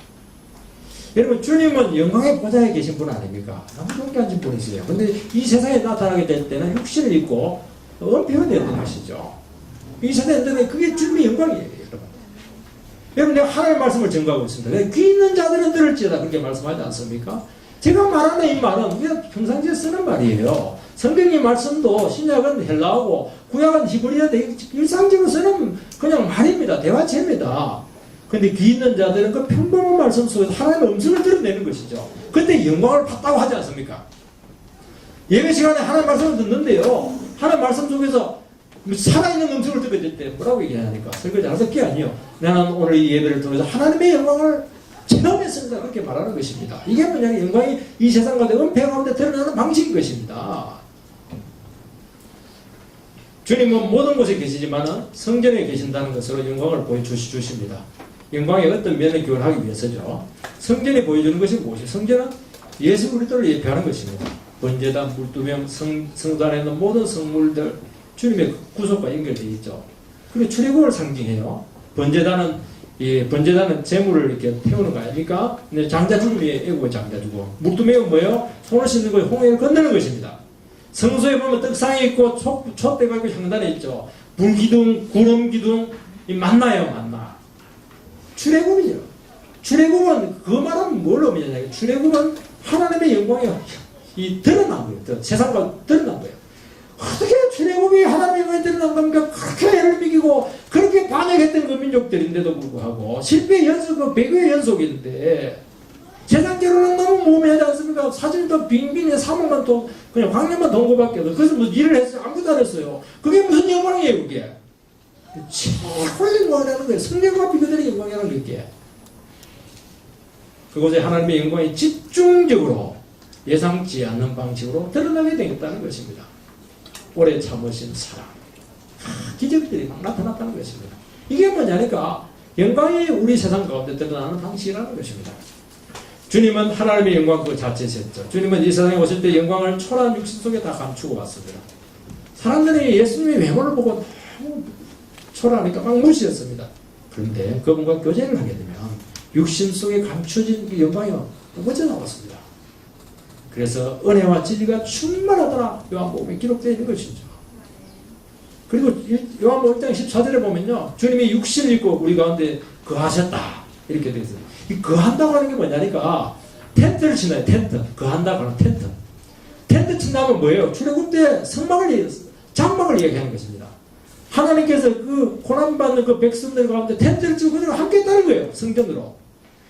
S1: 여러분, 주님은 영광의 보좌에 계신 분 아닙니까? 너무 존귀하신 분이세요. 근데 이 세상에 나타나게 될 때는 육신을 입고 은폐가 되었던 것이죠. 이 세상에 되면 그게 주님의 영광이에요, 여러분. 여러분, 내가 하나님의 말씀을 증거하고 있습니다. 귀 있는 자들은 들을지어다. 그렇게 말씀하지 않습니까? 제가 말하는 이 말은 그냥 평상시에 쓰는 말이에요. 성경의 말씀도 신약은 헬라어고 구약은 히브리어인데 일상적으로 쓰는 그냥 말입니다. 대화체입니다. 근데 귀 있는 자들은 그 평범한 말씀 속에서 하나님의 음성을 드러내는 것이죠. 그때 영광을 받다고 하지 않습니까? 예배 시간에 하나님의 말씀을 듣는데요. 하나님의 말씀 속에서 살아있는 음성을 듣게 될 때 뭐라고 얘기하니까 설교자 하서 그게 아니에요. 나는 오늘 이 예배를 통해서 하나님의 영광을 체험했습니다. 그렇게 말하는 것입니다. 이게 뭐냐, 영광이 이 세상 가운데 은폐 가운데 드러나는 방식인 것입니다. 주님은 모든 곳에 계시지만 성전에 계신다는 것으로 영광을 보여주십니다. 영광의 어떤 면을 교훈하기 위해서죠. 성전에 보여주는 것이 무엇이에요? 성전은 예수 그리스도를 예표하는 것입니다. 번제단, 물두병, 성단에 있는 모든 성물들 주님의 구속과 연결되어 있죠. 그리고 출애굽을 상징해요. 번제단은 재물을 이렇게 태우는 거 아닙니까? 근데 장자 주님이 애고 장자 주고, 물두병은 뭐예요? 손을 씻는 거에 홍해를 건너는 것입니다. 성소에 보면 떡상이 있고 촛대가 있고 향단에 있죠. 불기둥, 구름기둥, 만나요, 만나. 출애굽이죠. 출애굽은 그 말은 뭘 의미하냐? 출애굽은 하나님의 영광이 드러난 거예요. 세상과 드러난 거예요. 어떻게 출애굽이 하나님의 영광이 드러난 겁니까? 그렇게 애를 먹이고 그렇게 반역했던 그 민족들인데도 불구하고 실패의 연속, 배교의 연속인데 세상적으로는 너무 모험하지 않습니까? 사진도 빙빙에 사목만 또 그냥 광년만 동고밖에 없어요. 그래서 뭐 일을 했어요? 아무것도 안 했어요. 그게 무슨 영광이에요, 그게? 최고의 영광이라는 거예요. 성령과 비교되는 영광이라는 게. 그곳에 하나님의 영광이 집중적으로 예상치 않는 방식으로 드러나게 되겠다는 것입니다. 오래 참으신 사랑. 기적들이 막 나타났다는 것입니다. 이게 뭐냐니까 영광이 우리 세상 가운데 드러나는 방식이라는 것입니다. 주님은 하나님의 영광 그 자체셨죠. 주님은 이 세상에 오실 때 영광을 초라한 육신 속에 다 감추고 왔습니다. 사람들이 예수님의 외모를 보고 너무 초라하니까 막 무시했습니다. 그런데 그분과 교제를 하게 되면 육신 속에 감춰진 그 영광이 어제 나왔습니다. 그래서 은혜와 진리가 충만하더라 요한복음에 기록되어 있는 것이죠. 그리고 요한복음 1장 14절에 보면요, 주님이 육신을 입고 우리 가운데 거하셨다 이렇게 되어 있어요. 이 거한다고 하는 게 뭐냐니까 텐트를 치나요. 텐트. 거한다고 하는 텐트. 텐트 친다면 뭐예요? 출애굽 때 장막을 이야기하는 것입니다. 하나님께서 그 고난받는 그 백성들 가운데 텐트를 치고 그들과 함께 했다는 거예요. 성전으로.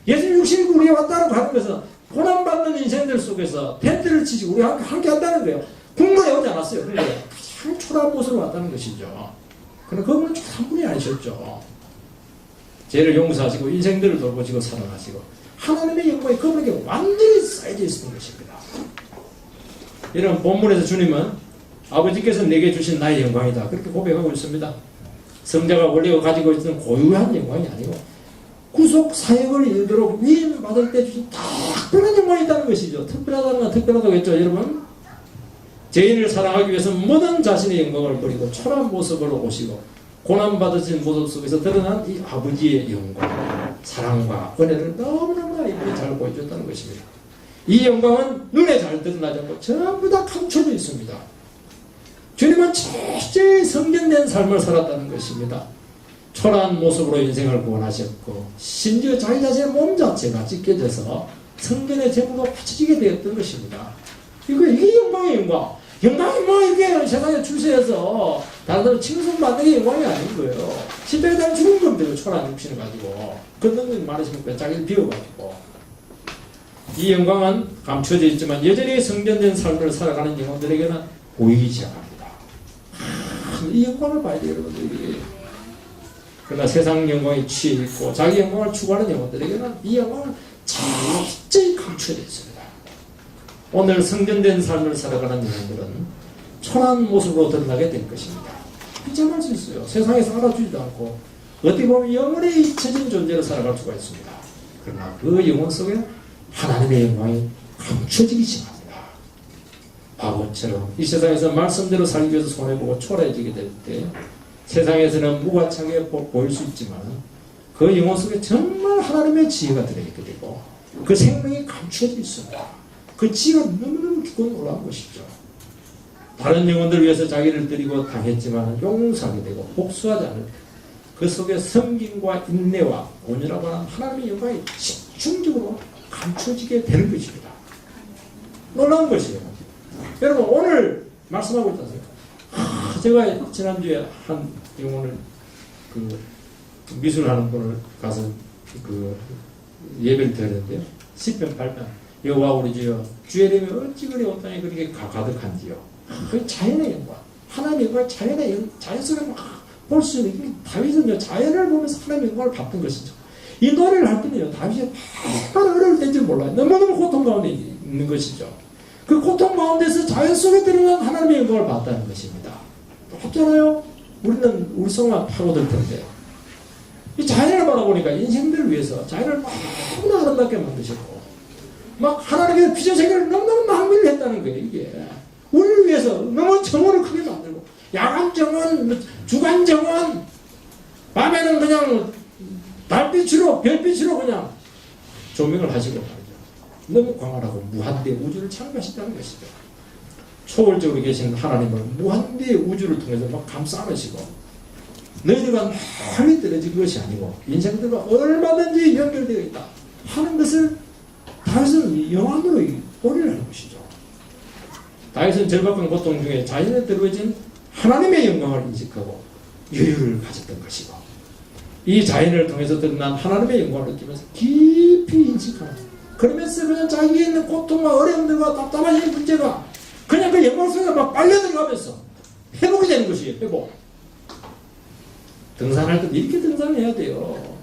S1: 예수님 육신이 우리가 왔다고 하는 것은 고난받는 인생들 속에서 텐트를 치시고 우리가 함께 한다는 거예요. 국문에 오지 않았어요. 그런데 가장 초라한 모습으로 왔다는 것이죠. 그러나 그분은 초라한 분이 아니셨죠. 죄를 용서하시고 인생들을 돌보시고 살아가시고 하나님의 영광이 그분에게 완전히 쌓여져 있는 것입니다. 이런 본문에서 주님은 아버지께서 내게 주신 나의 영광이다 그렇게 고백하고 있습니다. 성자가 원래 가지고 있는 고유한 영광이 아니고 구속 사역을 이루도록 위임 받을 때 주신 특별한 영광이 있다는 것이죠. 특별하다는 건 특별하다고 했죠, 여러분. 죄인을 사랑하기 위해서 모든 자신의 영광을 버리고 초라한 모습으로 오시고 고난받으신 모습 속에서 드러난 이 아버지의 영광, 사랑과 은혜를 너무너무 이쁘게 잘 보여줬다는 것입니다. 이 영광은 눈에 잘 드러나지 않고 전부 다 감춰져 있습니다. 주님은 철저히 성경된 삶을 살았다는 것입니다. 초라한 모습으로 인생을 구원하셨고 심지어 자기 자신의 몸 자체가 찢겨져서 성전의 제물로 바쳐지게 되었던 것입니다. 이게 영광의 영광. 영광이 뭐 이게 세상에 출세해서 다른 칭송받는 게 영광이 아닌 거예요. 십자가에 죽은 겁니다. 초라한 육신을 가지고. 그런 건 말하시면 자기를 비워가지고. 이 영광은 감춰져 있지만 여전히 성전된 삶을 살아가는 영혼들에게는 보이기 시작합니다. 이 영광을 봐야 돼요, 여러분들이. 그러나 세상 영광에 취해 있고 자기 영광을 추구하는 영혼들에게는 이 영광은 철저히 감춰져 있습니다. 오늘 성전된 삶을 살아가는 영혼들은 초라한 모습으로 드러나게 될 것입니다. 비참할 수 있어요. 세상에서 알아주지도 않고 어떻게 보면 영원히 잊혀진 존재로 살아갈 수가 있습니다. 그러나 그 영혼 속에 하나님의 영광이 감춰지기 시작합니다. 바보처럼 이 세상에서 말씀대로 살기 위해서 손해보고 초라해지게 될 때 세상에서는 무가차게 보일 수 있지만 그 영혼 속에 정말 하나님의 지혜가 들어있게 되고 그 생명이 감춰져 있습니다. 그 지혜가 너무너무 깊고 놀라운 것이죠. 다른 영혼들 위해서 자기를 드리고 당했지만 용서하게 되고 복수하지 않을 그 속에 섬김과 인내와 온유라고 하는 하나님의 영광이 집중적으로 감춰지게 되는 것입니다. 놀라운 것이에요. 여러분 오늘 말씀하고 있지 않습니까? 제가 지난주에 한 영혼을 미술하는 분을 가서 예배를 드렸는데요. 10편 8편 여호와 우리 주여 주의 이름이 어찌 그리 온 땅에 그렇게 가득한지요. 그 자연의 영광 하나님의 영광 자연 속에 볼 수 있는 다윗은요 자연을 보면서 하나님의 영광을 봤던 것이죠. 이 노래를 할 때는요 다윗이 얼마나 어려울 때인지 몰라요. 너무너무 고통 가운데 있는 것이죠. 그 고통 가운데서 자연 속에 들어간 하나님의 영광을 봤다는 것입니다. 없잖아요. 우리는 우리 속만 파고들 텐데 이 자연을 바라보니까 인생들을 위해서 자연을 너무나 아름답게 만드셨고 막 하나님의 비전 세계를 너무너무 낭비를 했다는 거예요. 이게 우리를 위해서 너무 정원을 크게 만들고 야간 정원, 주간 정원 밤에는 그냥 달빛으로 별빛으로 그냥 조명을 하시고 말이죠. 너무 광활하고 무한대 우주를 창조하셨다는 것이죠. 초월적으로 계신 하나님은 무한대의 우주를 통해서 막 감싸 안으시고 너희들과 멀리 떨어진 것이 아니고 인생들과 얼마든지 연결되어 있다 하는 것을 다윗은 영안으로 보리를 하는 것이죠. 다윗은 절박한 고통 중에 자신에 들어진 하나님의 영광을 인식하고 여유를 가졌던 것이고 이 자연을 통해서 드러난 하나님의 영광을 느끼면서 깊이 인식하는 그러면서 그냥 자기에 있는 고통과 어려움들과 답답한 문제가 그냥 그 영광 속에 막 빨려 들어가면서 회복이 되는 것이에요. 회복. 등산할 때 이렇게 등산해야 돼요.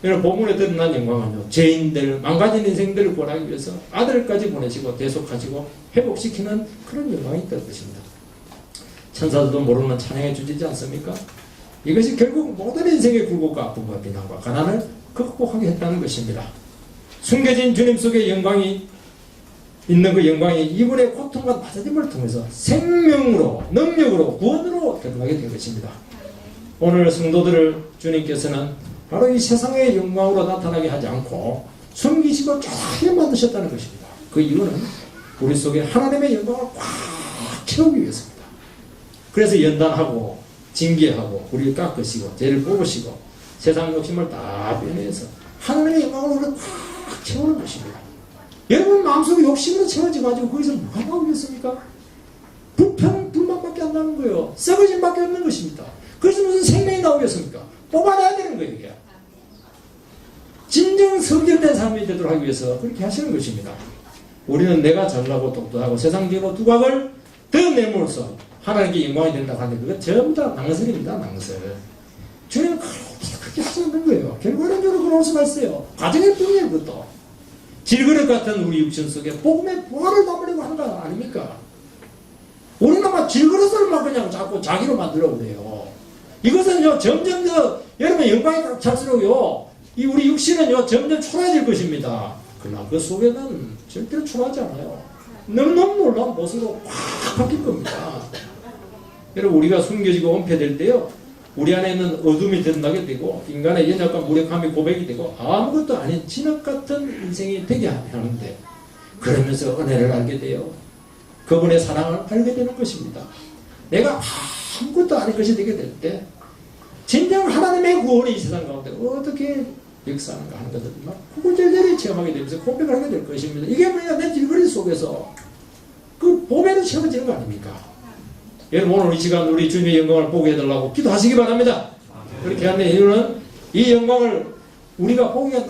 S1: 여러분 본문에 드러난 영광은요 죄인들 망가진 인생들을 구원하기 위해서 아들까지 보내시고 대속하시고 회복시키는 그런 영광이 있다는 것입니다. 천사들도 모르는 찬양해 주지 않습니까? 이것이 결국 모든 인생의 굴곡과 아픔과 비난과 가난을 극복하게 했다는 것입니다. 숨겨진 주님 속의 영광이 있는 그 영광이 이분의 고통과 낮아짐을 통해서 생명으로 능력으로 구원으로 드러나게 된 것입니다. 오늘 성도들을 주님께서는 바로 이 세상의 영광으로 나타나게 하지 않고 숨기시고 쫙 만드셨다는 것입니다. 그 이유는 우리 속에 하나님의 영광을 꽉 채우기 위해서입니다. 그래서 연단하고 징계하고 우리를 깎으시고 죄를 뽑으시고 세상 욕심을 다 빼내서 하나님의 영광을 우리를 꽉 채우는 것입니다. 여러분 마음속에 욕심으로 채워져가지고 거기서 뭐가 나오겠습니까? 불만밖에 안 나는 거예요. 썩어짐밖에 없는 것입니다. 그래서 무슨 생명이 나오겠습니까? 뽑아내야 되는 거예요. 이게. 진정 성결된 삶이 되도록 하기 위해서 그렇게 하시는 것입니다. 우리는 내가 잘나고 똑똑하고 세상적으로 두각을 더 내몰서 하나님께 영광이 된다고 하는데 그건 전부 다 낭설입니다. 낭설. 주님은 그렇게 하지 않는 거예요. 결과론적으로 그럴 수가 있어요. 과정일 뿐이에요. 그것도. 질그릇 같은 우리 육신 속에 복음의 보화를 담으려고 하는 거 아닙니까? 우리는 막 질그릇을 막 그냥 자꾸 자기로 만들려고 그래요. 이것은요 점점 더 여러분 영광이 꽉 찰수록요 이 우리 육신은요 점점 초라해질 것입니다. 그러나 그 속에는 절대로 초라하지 않아요. 너무너무 놀라운 모습으로 꽉 바뀔 겁니다. 여러분 우리가 숨겨지고 은폐될 때요 우리 안에 있는 어둠이 드러나게 되고 인간의 연약과 무력함이 고백이 되고 아무것도 아닌 진흙 같은 인생이 되게 하는데 그러면서 은혜를 알게 돼요. 그분의 사랑을 알게 되는 것입니다. 내가 아무것도 아닌 것이 되게 될 때 진정 하나님의 구원이 이 세상 가운데 어떻게 역사하는가 하는 것을 막 구구절절히 체험하게 되면서 고백을 하게 될 것입니다. 이게 뭐냐 내 질거리 속에서 그 보배로 채워지는 거 아닙니까? 여러분 오늘 이 시간 우리 주님의 영광을 보게 해달라고 기도하시기 바랍니다. 그렇게 하는 이유는 이 영광을 우리가 보기가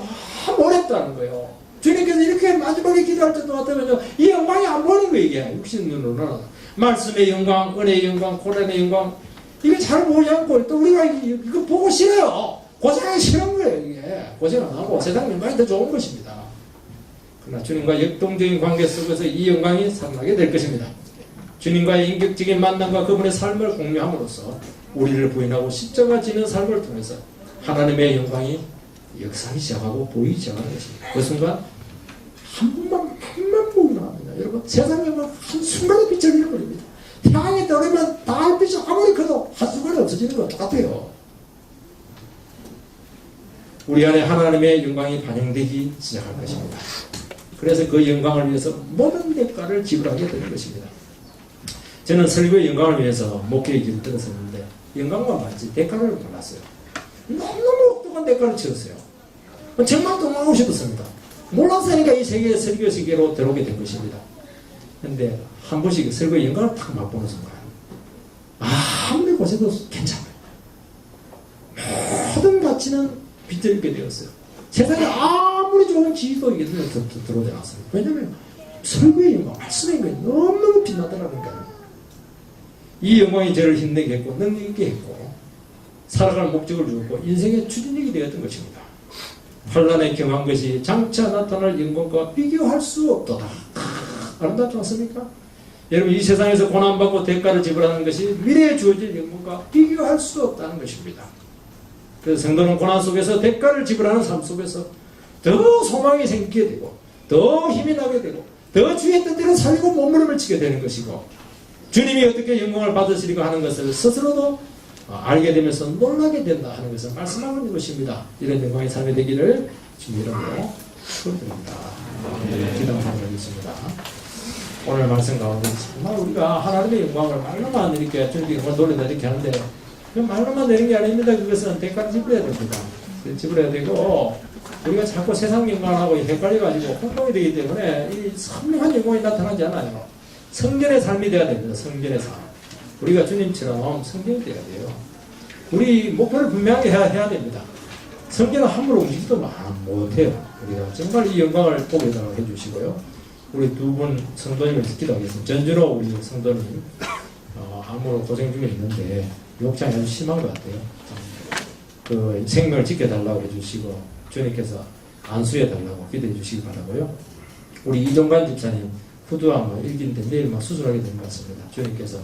S1: 너무 어렵다는 거예요. 주님께서 이렇게 마지막에 기도할 때도 같으면요 이 영광이 안 보이는 거예요. 이게 육신 눈으로는 말씀의 영광, 은혜의 영광, 고난의 영광 이게 잘 보지 않고 또 우리가 이거 보고 싫어요. 고생하기 싫은 거예요. 이게 고생 안 하고 세상 영광이 더 좋은 것입니다. 그러나 주님과 역동적인 관계 속에서 이 영광이 살아나게 될 것입니다. 주님과의 인격적인 만남과 그분의 삶을 공유함으로써 우리를 부인하고 십자가 지는 삶을 통해서 하나님의 영광이
S2: 역사하기 시작하고 보이기 시작하는 것입니다. 그 순간 한 번만 보고 나옵니다. 여러분 세상에 한순간에 빛을 잃어버립니다. 태양이 떠오르면 달빛이 아무리 커도 한순간에 없어지는 건 똑같아요. 우리 안에 하나님의 영광이 반영되기 시작할 것입니다. 그래서 그 영광을 위해서 모든 대가를 지불하게 되는 것입니다. 저는 설교의 영광을 위해서 목회의 길을 들었었는데 영광만 받지 대가를 몰랐어요. 너무너무 억울한 대가를 치렀어요. 정말 도망하고 싶었습니다. 몰랐으니까 이 세계 설교 세계로 들어오게 된 것입니다. 그런데 한 번씩 설교의 영광을 탁 맛보는 순간 아무리 고생도 괜찮아요. 모든 가치는 비틀게 되었어요. 세상에 아무리 좋은 지휘도 이게 들어오지 않았어요. 왜냐하면 설교의 영광, 말씀의 영광이 너무너무 빛나더라고요. 이 영광이 저를 힘내게 했고 능력 있게 했고 살아갈 목적을 주었고 인생의 추진력이 되었던 것입니다. 환난에 경한 것이 장차 나타날 영광과 비교할 수 없도다. 아름답지 않습니까? 여러분 이 세상에서 고난받고 대가를 지불하는 것이 미래에 주어질 영광과 비교할 수 없다는 것입니다. 그래서 성도는 고난 속에서 대가를 지불하는 삶 속에서 더 소망이 생기게 되고 더 힘이 나게 되고 더 주의 뜻대로 살고 몸부림을 치게 되는 것이고 주님이 어떻게 영광을 받으시리까 하는 것을 스스로도 알게 되면서 놀라게 된다 하는 것을 말씀하고 있는 것입니다. 이런 영광의 삶이 되기를 주님 이름으로 축원드립니다. 기도하도록 하겠습니다. 오늘 말씀 가운데 정말 우리가 하나님의 영광을 말로만 이렇게 주님께 영광을 돌린다 이렇게 하는데 그 말로만 되는 게 아닙니다. 그것은 대가를 지불해야 됩니다. 지불해야 되고 우리가 자꾸 세상 영광하고 헷갈려가지고 혼동이 되기 때문에 이 선명한 영광이 나타나지 않아요. 성전의 삶이 돼야 됩니다. 성전의 삶. 우리가 주님처럼 성전이 돼야 돼요. 우리 목표를 분명하게 해야 됩니다. 성전은 함부로 움직이지도 못해요. 우리가 정말 이 영광을 보게 해주시고요. 우리 두 분 성도님을 듣기도 하겠습니다. 전주로 우리 성도님 암으로 고생 중에 있는데 욕창이 아주 심한 것 같아요. 그 생명을 지켜달라고 해주시고 주님께서 안수해달라고 기도해 주시기 바라고요. 우리 이종관 집사님 후두암 일기인데 내일 수술하게 된 것 같습니다. 주님께서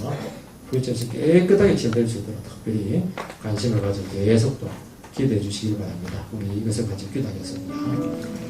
S2: 후유증이 깨끗하게 치료될 수 있도록 특별히 관심을 가지고 계속 또 기도해 주시기 바랍니다. 우리 이것을 같이 기도하겠습니다.